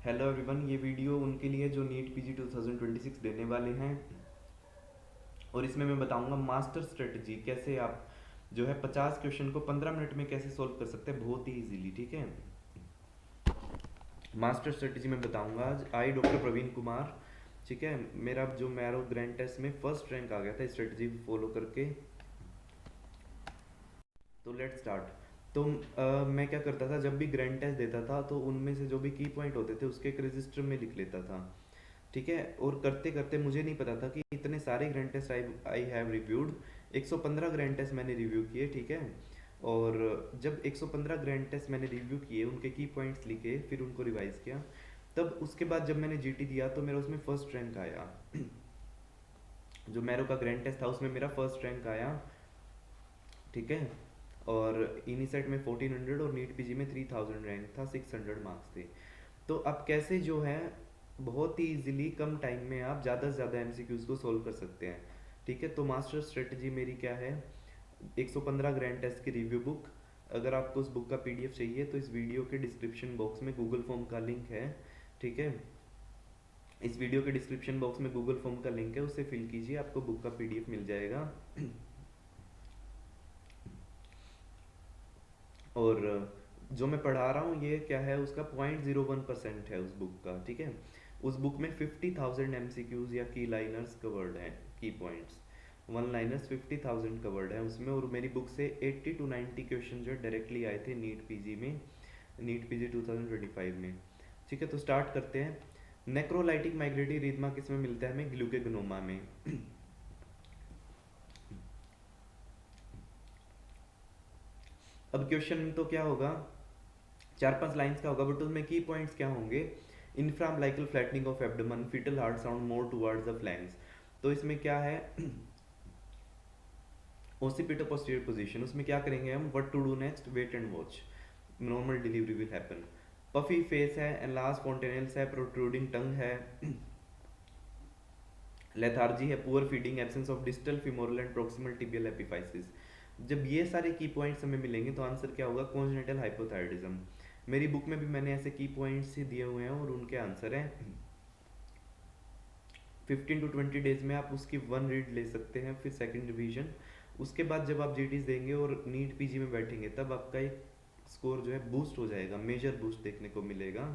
Hello everyone, ये video उनके लिए जो नीट पीजी 2026 देने वाले हैं। और इसमें मैं बताऊंगा मास्टर स्ट्रेटजी कैसे आप जो है 50 क्वेश्चन को 15 मिनट में कैसे सोल्व कर सकते हैं बहुत ही इजीली। ठीक है, मास्टर स्ट्रेटजी में बताऊंगा आज। आई डॉक्टर प्रवीण कुमार, ठीक है, मेरा जो मैरो ग्रैंड टेस्ट में फर्स्ट रैंक आ गया था स्ट्रेटजी फॉलो करके। तो लेट्स स्टार्ट। तो मैं क्या करता था, जब भी ग्रैंड टेस्ट देता था तो उनमें से जो भी की पॉइंट होते थे उसके एक रजिस्टर में लिख लेता था। ठीक है, और करते करते मुझे नहीं पता था कि इतने सारे grand test I have reviewed. 115 grand test मैंने रिव्यू किए। ठीक है, और जब 115 ग्रैंड टेस्ट मैंने रिव्यू किए, उनके की पॉइंट्स लिखे, फिर उनको रिवाइज किया, तब उसके बाद जब मैंने जीटी दिया तो मेरा उसमें फर्स्ट रैंक आया। जो मैरो का ग्रैंड टेस्ट था उसमें मेरा फर्स्ट रैंक आया। ठीक है, और इनिसेट में 1400 और नीट पीजी में 3000 रैंक था, 600 मार्क्स थे। तो अब कैसे जो है बहुत ही इजीली कम टाइम में आप ज़्यादा से ज़्यादा एमसीक्यूज को सोल्व कर सकते हैं। ठीक है, तो मास्टर स्ट्रेटजी मेरी क्या है, 115 ग्रैंड टेस्ट की रिव्यू बुक। अगर आपको उस बुक का पीडीएफ चाहिए तो इस वीडियो के डिस्क्रिप्शन बॉक्स में गूगल फॉर्म का लिंक है। ठीक है, इस वीडियो के डिस्क्रिप्शन बॉक्स में गूगल फॉर्म का लिंक है, उसे फिल कीजिए, आपको बुक का पीडीएफ मिल जाएगा। और जो मैं पढ़ा रहा हूँ ये क्या है, उसका 0.01% है उस बुक का। ठीक है, उस बुक में 50,000 एमसीक्यूज या की लाइनर्स कवर्ड हैं, की पॉइंट्स वन लाइनर्स 50,000 कवर्ड है उसमें। और मेरी बुक से 80 to 90 क्वेश्चन जो डायरेक्टली आए थे नीट पीजी में, नीट पीजी 2025 में। ठीक है, तो स्टार्ट करते हैं। नेक्रोलाइटिक माइग्रेटरी रिदमा किस में मिलता है, हमें ग्लूकेगोनोमा में। अब क्वेश्चन तो क्या होगा, 4-5 लाइंस का होगा, बट उसमें की पॉइंट्स क्या होंगे, infraumbilical flattening of abdomen, fetal heart sound more towards the flanks. तो इसमें क्या है, ओसिपिटो पोस्टीरियर पोजीशन, उसमें क्या करेंगे हम, what to do next, wait and watch, normal delivery will happen. Puffy face है, एनलार्ज स्पॉन्टेनियल्स है, प्रोट्रूडिंग टंग है, लेथार्जी है, poor feeding, absence of distal femoral and proximal tibial epiphysis. जब ये सारे की पॉइंट्स हमें मिलेंगे तो आंसर क्या होगा, कॉन्जेनिटल हाइपोथायराइडिज्म। मेरी बुक में भी मैंने ऐसे की पॉइंट्स ही दिए हुए हैं और उनके आंसर हैं। 15 to 20 डेज में आप उसकी वन रीड ले सकते हैं, फिर सेकंड रिवीजन। उसके बाद जब आप जीटीज देंगे और नीट पीजी में बैठेंगे तब आपका एक स्कोर जो है बूस्ट हो जाएगा, मेजर बूस्ट देखने को मिलेगा।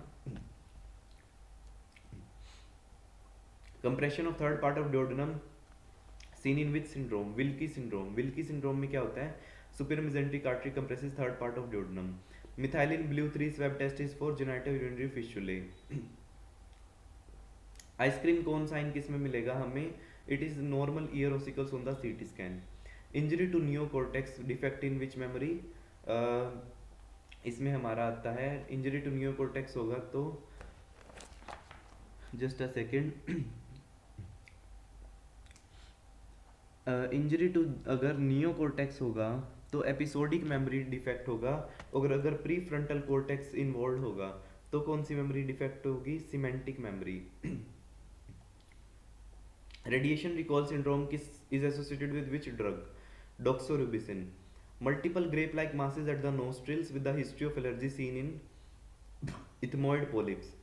Compression of third part of duodenum seen in which syndrome, Wilkie syndrome. Wilkie syndrome में क्या होता है, superior mesenteric artery compresses third part of duodenum. Methylene blue 3 swab test is for genital urinary fistulae. Ice cream cone sign किस में मिलेगा हमें, it is normal ear ossicles on the CT scan. Injury to neocortex, defect in which memory, इसमें हमारा आता है injury to neocortex होगा तो just a second. Injury to अगर नियोकॉर्टेक्स होगा तो एपिसोडिक मेमोरी डिफेक्ट होगा, और अगर प्री फ्रंटल कॉर्टेक्स इन्वॉल्व होगा तो कौन सी मेमोरी डिफेक्ट होगी, semantic memory. Radiation recall syndrome किस is associated with which drug, doxorubicin. Multiple grape like masses at the nostrils with the history of allergy seen in ethmoid polyps.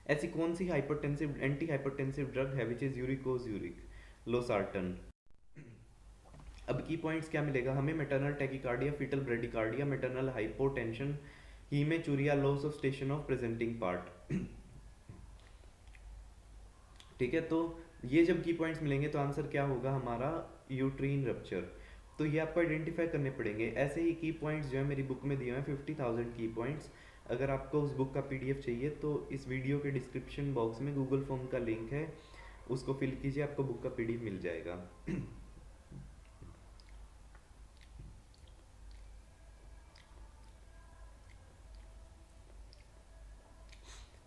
ऐसी कौन सी hypertensive anti hypertensive drug है which is uricosuric, losartan. अब key points क्या मिलेगा हमें, maternal tachycardia, fetal bradycardia, maternal hypotension, haematuria, loss of station of presenting part. ठीक है, तो ये जब की पॉइंट्स मिलेंगे तो आंसर क्या होगा हमारा, यूट्रीन रप्चर। तो ये आपको आइडेंटिफाई करने पड़ेंगे। ऐसे ही की पॉइंट्स जो है मेरी बुक में दिए हुए हैं 50,000 की पॉइंट्स। अगर आपको उस बुक का पीडीएफ चाहिए तो इस वीडियो के डिस्क्रिप्शन बॉक्स में गूगल फॉर्म का लिंक है, उसको फिल कीजिए, आपको बुक का पीडीएफ मिल जाएगा।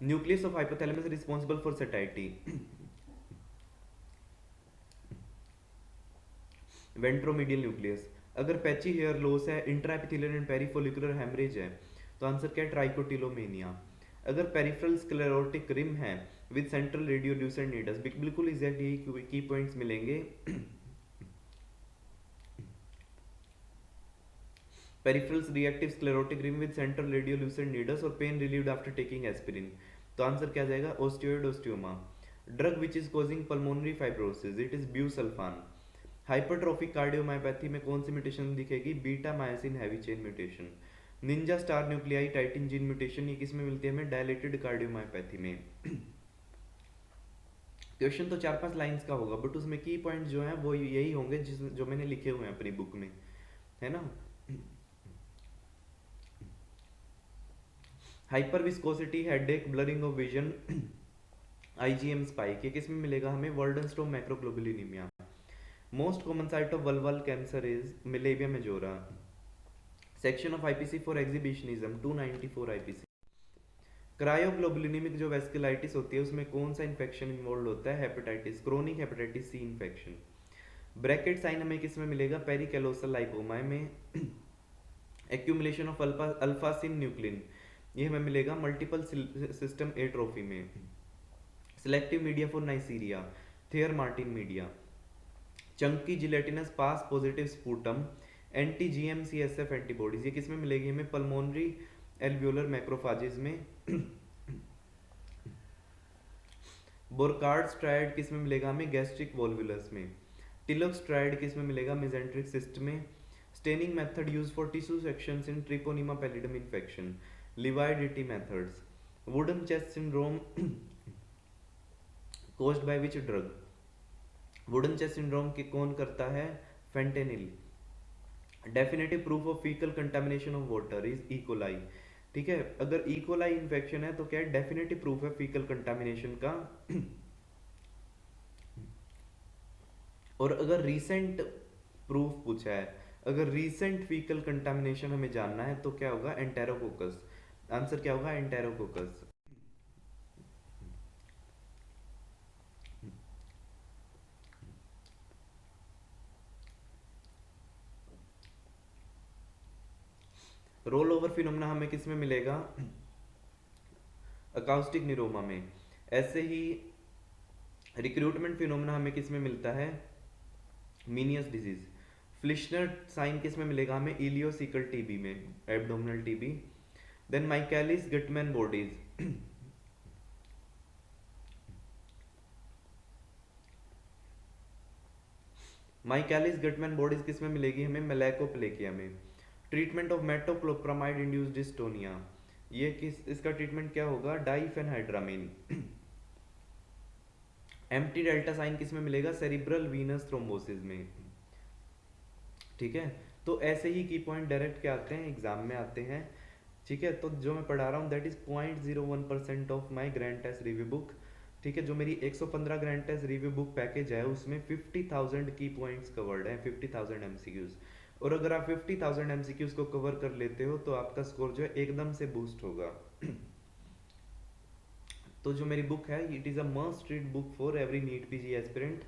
Nucleus of hypothalamus responsible for satisfactory, ventromedial nucleus. अगर पैची हेयर लॉस है, इंट्राएपिथेलियल एंड पेरिफोलिकुलर हेमरेज है तो आंसर क्या है, ट्राइकोटिलोमेनिया। अगर पेरिफेरल स्क्लेरोटिक रिम है विद सेंट्रल रेडियोल्यूसेंट नीडस, बिल्कुल एग्जैक्ट यही की पॉइंट्स मिलेंगे। Peripherals reactive sclerotic ring with central radiolucent needles और pain relieved after taking aspirin. तो आंसर क्या जाएगा, osteoid osteoma. Drug which is causing pulmonary fibrosis, it is busulfan. Hypertrophic cardiomyopathy में कौन सी mutation दिखेगी, beta myosin heavy chain mutation. Ninja star nuclei title gene mutation, ये किस में मिलती है हमें, डायलेटेड कार्डियोमायोपैथी में। क्वेश्चन तो 4-5 लाइंस का होगा, बट उसमें की पॉइंट जो है वो यही होंगे जो मैंने लिखे हुए हैं अपनी बुक में, है ना। Hyper viscosity, headache, blurring of vision, IgM spike, ये किस में मिलेगा हमें, Waldenstrom macroglobulinaemia. Most common site of vulval cancer is मिलेविया majora. Section of IPC for exhibitionism 294 IPC. Cryoglobulinemic जो वेस्कुलाइटिस होती है उसमें कौन सा इन्फेक्शन इन्वॉल्व होता है, hepatitis, chronic hepatitis C infection. Bracket sign हमें किस में मिलेगा, पेरिकैलोसल लाइपोमा में। एक्यूमुलेशन ऑफ अल्फासिन न्यूक्लिन, ये हमें मिलेगा मल्टीपल सिस्टम एट्रोफी में। Selective media for Neisseria, Thayer Martin media. Chunky gelatinous pus positive sputum, anti GMCSF antibodies, ये किस में मिलेगी हमें, पल्मोनरी एल्वियोलर मैक्रोफाजेज में। बोरकार्ड स्ट्राइड किस में मिलेगा हमें, गैस्ट्रिक वोल्वुलस में। टिलक स्ट्राइड किस में मिलेगा, मेजेंट्रिक सिस्ट में। Staining method use for tissue sections in treponema pallidum infection, Levaditi methods. Wooden chest syndrome caused by which drug, wooden chest syndrome के कौन करता है, fentanyl. Definitive proof of faecal contamination of water is E coli. ठीक है, अगर E coli infection है तो क्या डेफिनेटिव प्रूफ है फीकल कंटामिनेशन का। और अगर रीसेंट प्रूफ पूछा है, अगर रीसेंट फीकल कंटामिनेशन हमें जानना है तो क्या होगा, एंटेरोकोकस। आंसर क्या होगा, एंटेरोकोकस। रोल ओवर फिनोमेना हमें किस में मिलेगा, अकाउस्टिक न्यूरोमा में। ऐसे ही रिक्रूटमेंट फिनोमेना हमें किस में मिलता है, मीनियस डिजीज। फ्लिशनर साइन किस में मिलेगा हमें, इलियोसिकल टीबी में, abdominal TB. Then Michaelis Gutmann bodies, Michaelis Gutmann bodies किस में मिलेगी हमें, मेलैकोप्लेकिया में। Treatment of metoclopramide induced dystonia, ये किस, इसका ट्रीटमेंट क्या होगा, डाइफेनहाइड्रामिन। एम्प्टी डेल्टा साइन किस में मिलेगा, सेरिब्रल वीनस थ्रोम्बोसिस में। ठीक है, तो ऐसे ही की पॉइंट डायरेक्ट क्या आते हैं, एग्जाम में आते हैं। ठीक है, तो जो मैं पढ़ा रहा हूँ that is 0.01% of my grand test review book. ठीक है, जो मेरी 115 grand test review book package है उसमें 50,000 की पॉइंट्स कवर्ड है, 50,000 एमसीक्यूज। और अगर आप 50,000 एमसीक्यूज को कवर कर लेते हो तो आपका स्कोर जो है एकदम से बूस्ट होगा। तो जो मेरी बुक है, it is a must read book for every NEET PG aspirant.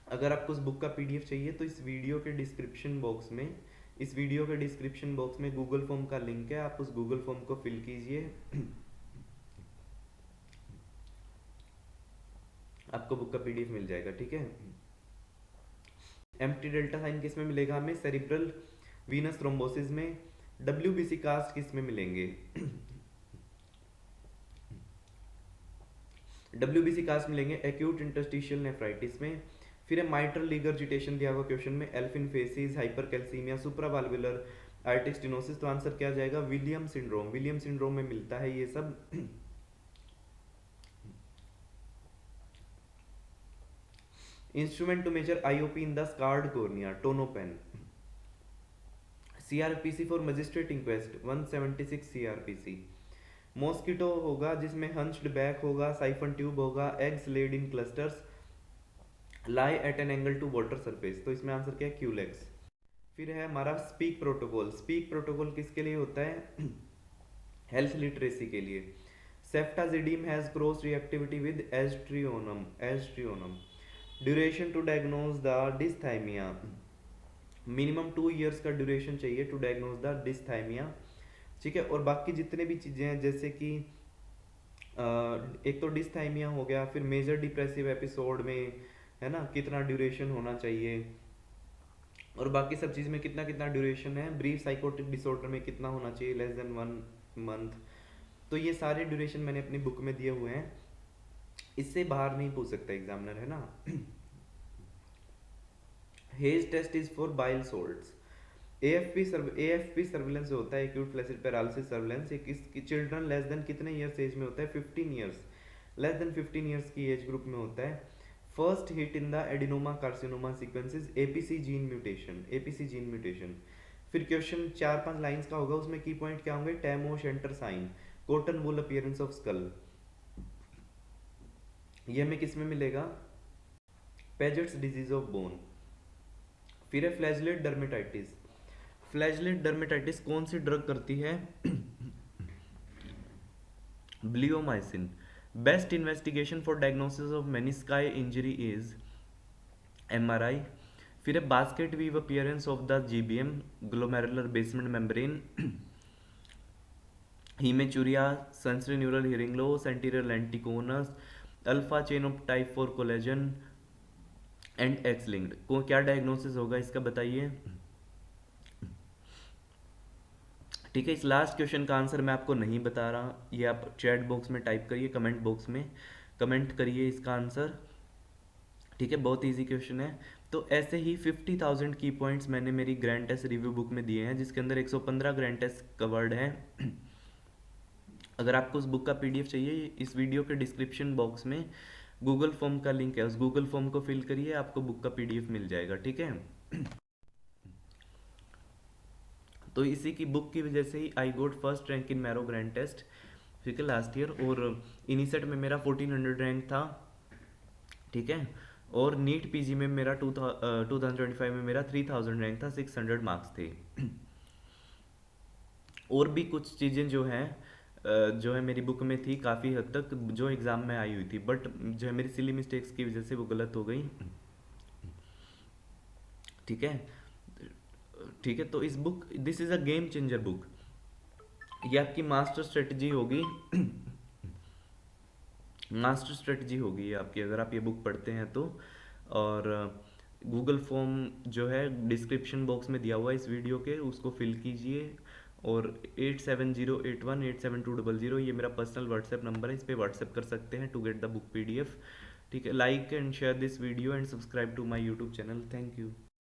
अगर आपको उस बुक का पीडीएफ चाहिए तो इस वीडियो के डिस्क्रिप्शन बॉक्स में, इस वीडियो के डिस्क्रिप्शन बॉक्स में गूगल फॉर्म का लिंक है, आप उस गूगल फॉर्म को फिल कीजिए। आपको बुक का पीडीएफ मिल जाएगा। ठीक है, एम्प्टी डेल्टा साइन किस में मिलेगा हमें, सेरिब्रल वीनस थ्रोम्बोसिस में। डब्ल्यूबीसी कास्ट किस में मिलेंगे, डब्ल्यूबीसी कास्ट मिलेंगे एक्यूट इंटरस्टिशियल नेफ्राइटिस में। फिर है माइट्रल रिगर्जिटेशन दिया हुआ क्वेश्चन में, एल्फिन फेसिस, हाइपरकैल्सीमिया, सुप्रावाल्वुलर आर्टिक स्टेनोसिस। तो आंसर क्या जाएगा, विलियम सिंड्रोम। विलियम सिंड्रोम में मिलता है ये सब। Instrument to measure IOP in the scarred cornea, tonopen. CrPC for magistrate inquest 176 CrPC. Mosquito होगा जिसमें हंच्ड बैक होगा, साइफन ट्यूब होगा, eggs laid in clusters, lie at an angle to water surface. तो इसमें आंसर क्या है, Culex. फिर है हमारा स्पीक प्रोटोकॉल। स्पीक प्रोटोकॉल किसके लिए होता है, हेल्थ लिटरेसी के लिए। Ceftazidime has cross reactivity with aztreonam, aztreonam. Duration to diagnose the dysthymia, minimum 2 years का ड्यूरेशन चाहिए टू डायग्नोज द डिस्थाइमिया। ठीक है, और बाकी जितने भी चीज़ें हैं जैसे कि एक तो डिस्थाइमिया हो गया, फिर मेजर डिप्रेसिव एपिसोड में, है ना, कितना ड्यूरेशन होना चाहिए, और बाकी सब चीज़ में कितना कितना ड्यूरेशन है, ब्रीफ साइकोटिक डिसऑर्डर में कितना होना चाहिए, लेस देन 1 मंथ। तो ये सारे ड्यूरेशन मैंने अपनी बुक में दिए हुए हैं, इससे बाहर नहीं पूछ सकता एग्जामिनर, है ना। Hay's test is for bile salts. AFP surveillance जो होता है, एक्यूट फ्लैसिड पैरालिसिस सर्विलेंस, ये किस चिल्ड्रन लेस देन कितने ईयर्स एज में होता है, 15 ईयर्स, लेस देन 15 ईयर्स की एज ग्रुप में होता है। First hit in the adenoma carcinoma sequences APC gene mutation, APC gene mutation. फिर क्वेश्चन 4-5 लाइंस का होगा, उसमें की पॉइंट क्या होंगे, tam o' shanter sign, cotton wool appearance of skull. ये हमें किस में मिलेगा, पेजेट्स डिजीज ऑफ बोन। फिर है फ्लैजलेट डर्मेटाइटिस। फ्लैजलेट डर्मेटाइटिस कौन सी ड्रग करती है, bleomycin. Best investigation for diagnosis of menisci injury is MRI. फिर है basket weave appearance of the GBM, glomerular basement membrane, haematuria, sensory neural hearing loss, anterior lenticonus, alpha chain of type 4 collagen and X linked. को क्या diagnosis होगा इसका बताइए। ठीक है, इस लास्ट क्वेश्चन का आंसर मैं आपको नहीं बता रहा, ये आप चैट बॉक्स में टाइप करिए, कमेंट बॉक्स में कमेंट करिए इसका आंसर। ठीक है, बहुत इजी क्वेश्चन है। तो ऐसे ही 50,000 की पॉइंट्स मैंने मेरी ग्रैंड टेस्ट रिव्यू बुक में दिए हैं, जिसके अंदर 115 ग्रैंड टेस्ट कवर्ड हैं। अगर आपको उस बुक का पीडीएफ चाहिए, इस वीडियो के डिस्क्रिप्शन बॉक्स में गूगल फॉर्म का लिंक है, उस गूगल फॉर्म को फिल करिए, आपको बुक का पीडीएफ मिल जाएगा। ठीक है, तो इसी की बुक की वजह से ही I got first rank in Marrow grand test, ठीक है, लास्ट ईयर। और इनिसेट में मेरा 1400 रैंक था। ठीक है, और नीट पीजी में मेरा 2025 में मेरा 3000 रैंक था, 600 मार्क्स थे। और भी कुछ चीज़ें जो है मेरी बुक में थी काफ़ी हद तक, जो एग्ज़ाम में आई हुई थी, बट जो है मेरी सिली मिस्टेक्स की वजह से वो गलत हो गई। ठीक है, ठीक है, तो इस book, this is a game changer book, ये आपकी मास्टर स्ट्रेटजी होगी। मास्टर स्ट्रेटजी होगी ये आपकी, अगर आप ये बुक पढ़ते हैं तो। और गूगल फॉर्म जो है डिस्क्रिप्शन बॉक्स में दिया हुआ है इस वीडियो के, उसको फिल कीजिए। और 8708187200 ये मेरा पर्सनल व्हाट्सएप नंबर है, इस पर व्हाट्सएप कर सकते हैं to get the book PDF. ठीक है, like and share this video and subscribe to my YouTube channel. Thank you.